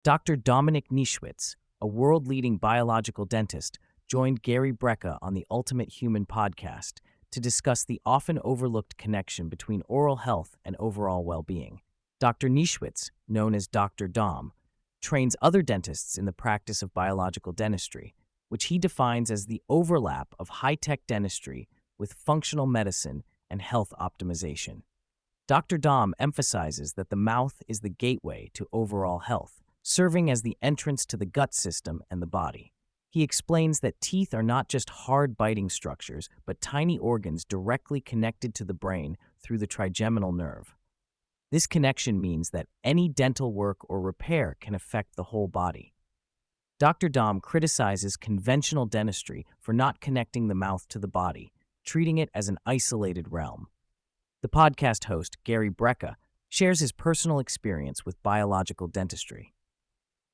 Dr. Dominik Nischwitz, a world-leading biological dentist, joined Gary Brecka on the Ultimate Human podcast to discuss the often overlooked connection between oral health and overall well-being. Dr. Nischwitz, known as Dr. Dom, trains other dentists in the practice of biological dentistry, which he defines as the overlap of high-tech dentistry with functional medicine and health optimization. Dr. Dom emphasizes that the mouth is the gateway to overall health, serving as the entrance to the gut system and the body. He explains that teeth are not just hard biting structures, but tiny organs directly connected to the brain through the trigeminal nerve. This connection means that any dental work or repair can affect the whole body. Dr. Dom criticizes conventional dentistry for not connecting the mouth to the body, treating it as an isolated realm. The podcast host, Gary Brecka, shares his personal experience with biological dentistry.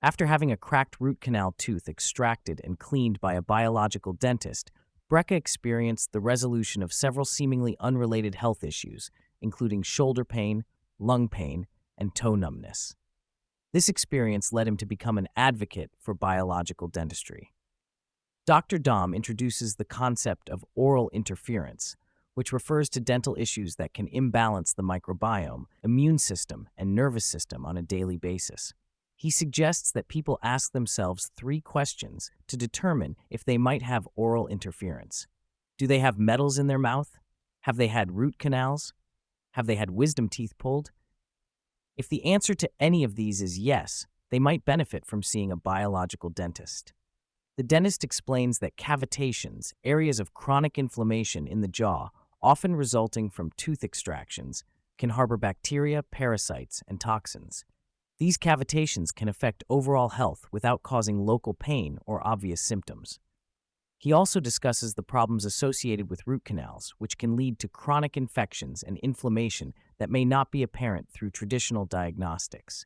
After having a cracked root canal tooth extracted and cleaned by a biological dentist, Brecka experienced the resolution of several seemingly unrelated health issues, including shoulder pain, lung pain, and toe numbness. This experience led him to become an advocate for biological dentistry. Dr. Dom introduces the concept of oral interference, which refers to dental issues that can imbalance the microbiome, immune system, and nervous system on a daily basis. He suggests that people ask themselves 3 questions to determine if they might have oral interference. Do they have metals in their mouth? Have they had root canals? Have they had wisdom teeth pulled? If the answer to any of these is yes, they might benefit from seeing a biological dentist. The dentist explains that cavitations, areas of chronic inflammation in the jaw, often resulting from tooth extractions, can harbor bacteria, parasites, and toxins. These cavitations can affect overall health without causing local pain or obvious symptoms. He also discusses the problems associated with root canals, which can lead to chronic infections and inflammation that may not be apparent through traditional diagnostics.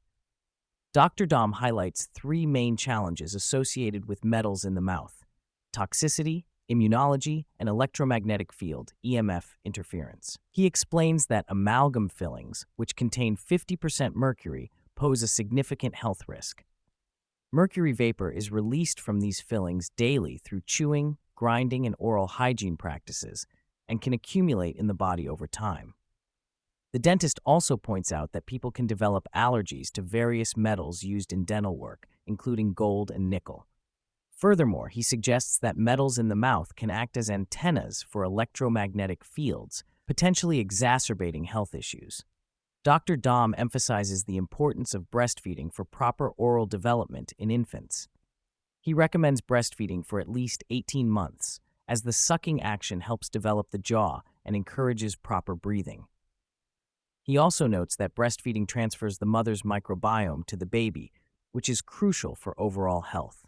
Dr. Dom highlights 3 main challenges associated with metals in the mouth: toxicity, immunology, and electromagnetic field (EMF) interference. He explains that amalgam fillings, which contain 50% mercury, pose a significant health risk. Mercury vapor is released from these fillings daily through chewing, grinding, and oral hygiene practices, and can accumulate in the body over time. The dentist also points out that people can develop allergies to various metals used in dental work, including gold and nickel. Furthermore, he suggests that metals in the mouth can act as antennas for electromagnetic fields, potentially exacerbating health issues. Dr. Dom emphasizes the importance of breastfeeding for proper oral development in infants. He recommends breastfeeding for at least 18 months, as the sucking action helps develop the jaw and encourages proper breathing. He also notes that breastfeeding transfers the mother's microbiome to the baby, which is crucial for overall health.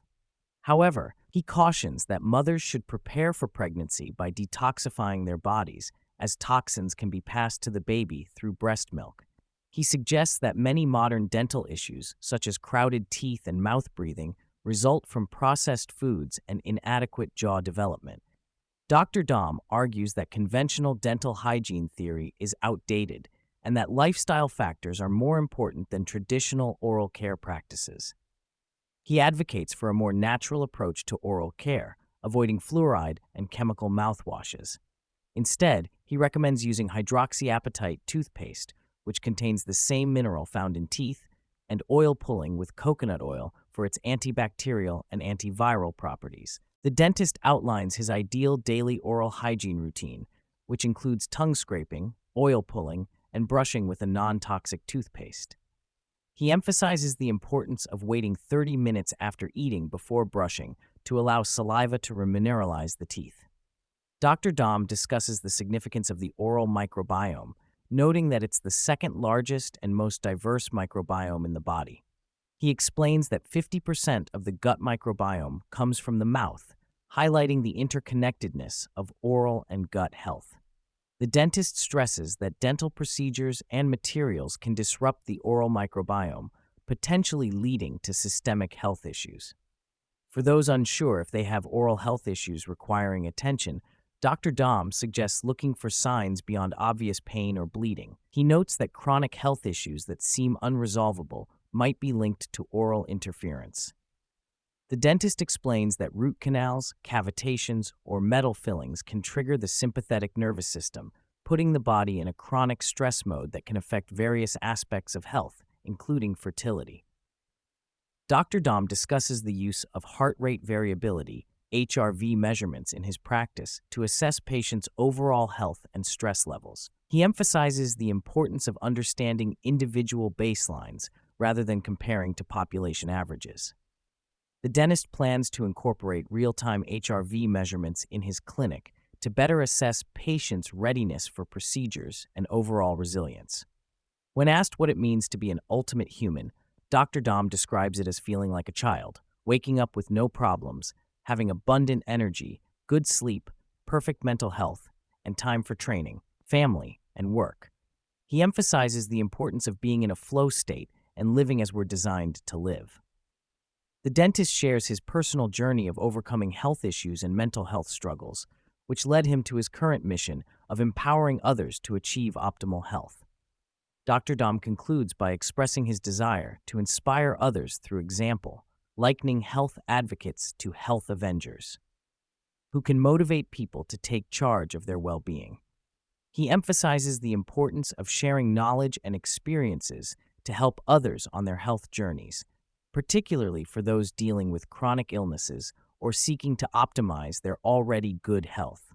However, he cautions that mothers should prepare for pregnancy by detoxifying their bodies, as toxins can be passed to the baby through breast milk. He suggests that many modern dental issues, such as crowded teeth and mouth breathing, result from processed foods and inadequate jaw development. Dr. Dom argues that conventional dental hygiene theory is outdated and that lifestyle factors are more important than traditional oral care practices. He advocates for a more natural approach to oral care, avoiding fluoride and chemical mouthwashes. Instead, he recommends using hydroxyapatite toothpaste, which contains the same mineral found in teeth, and oil pulling with coconut oil for its antibacterial and antiviral properties. The dentist outlines his ideal daily oral hygiene routine, which includes tongue scraping, oil pulling, and brushing with a non-toxic toothpaste. He emphasizes the importance of waiting 30 minutes after eating before brushing to allow saliva to remineralize the teeth. Dr. Dom discusses the significance of the oral microbiome, noting that it's the second largest and most diverse microbiome in the body. He explains that 50% of the gut microbiome comes from the mouth, highlighting the interconnectedness of oral and gut health. The dentist stresses that dental procedures and materials can disrupt the oral microbiome, potentially leading to systemic health issues. For those unsure if they have oral health issues requiring attention, Dr. Dom suggests looking for signs beyond obvious pain or bleeding. He notes that chronic health issues that seem unresolvable might be linked to oral interference. The dentist explains that root canals, cavitations, or metal fillings can trigger the sympathetic nervous system, putting the body in a chronic stress mode that can affect various aspects of health, including fertility. Dr. Dom discusses the use of heart rate variability, HRV measurements in his practice to assess patients' overall health and stress levels. He emphasizes the importance of understanding individual baselines rather than comparing to population averages. The dentist plans to incorporate real-time HRV measurements in his clinic to better assess patients' readiness for procedures and overall resilience. When asked what it means to be an ultimate human, Dr. Dom describes it as feeling like a child, waking up with no problems, having abundant energy, good sleep, perfect mental health, and time for training, family, and work. He emphasizes the importance of being in a flow state and living as we're designed to live. The dentist shares his personal journey of overcoming health issues and mental health struggles, which led him to his current mission of empowering others to achieve optimal health. Dr. Dom concludes by expressing his desire to inspire others through example, likening health advocates to health Avengers, who can motivate people to take charge of their well-being. He emphasizes the importance of sharing knowledge and experiences to help others on their health journeys, particularly for those dealing with chronic illnesses or seeking to optimize their already good health.